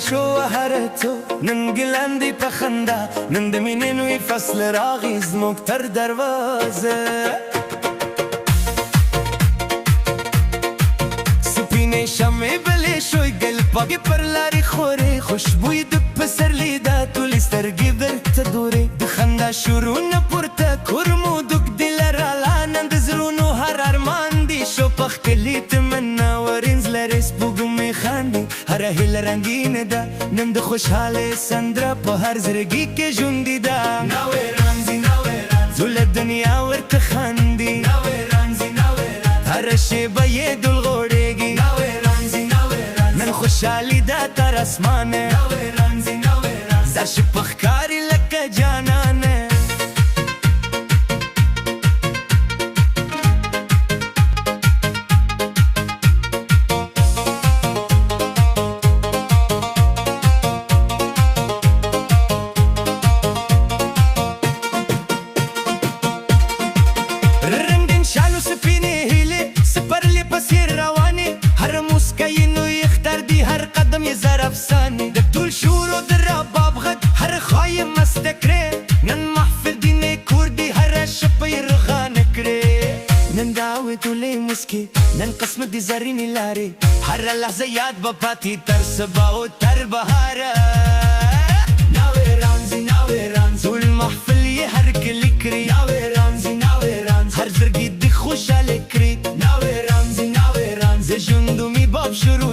شو هرتو نن ګلاندې په خندا نن د مینې نوی فصل راغی زموږ تر دروازه سپینې شمعې بلې شوی ګل پاکې پر لارې خورې خوشبوی د پسرلي دا ټولې سترګې درته دورې د خندا شورونه پورته کورمو دوک دې لراله نن د زړونو هر ارمان دي شو په ښکلي تمنا ورینځ لرې سپوږمۍ خاندي هره هیله رنګینه ده نن د خوشحالۍ سندره په هر زړګي کې ژوندي ده ناوې رانځي زو له دنیا ورته خاندي هره شیبه یې دل غوړېږي نن خوشحالي ده تر اسمانه دا چې په ښکاري لکه جانانه شالو سپینې هیلې سپرلې پسې روانې هر موسکۍ نوی اختر دی هر قدم یې زر افسانې د ټول شور او د رباب غږ هر خوا یې مسته کړې نن محفل دی نیکور دی هره شپه یې رغانه کړې نن داوې ټولې مسکې نن قسمت دی زرینې لارې هره لحظه یاد به پاتې تر سبا او تر بهاره ناوې رانځي ټول محفل یې هر کلي کړي هر زړګي خوشحاله کړي ناوې رانځي د ژوند امید باب شروع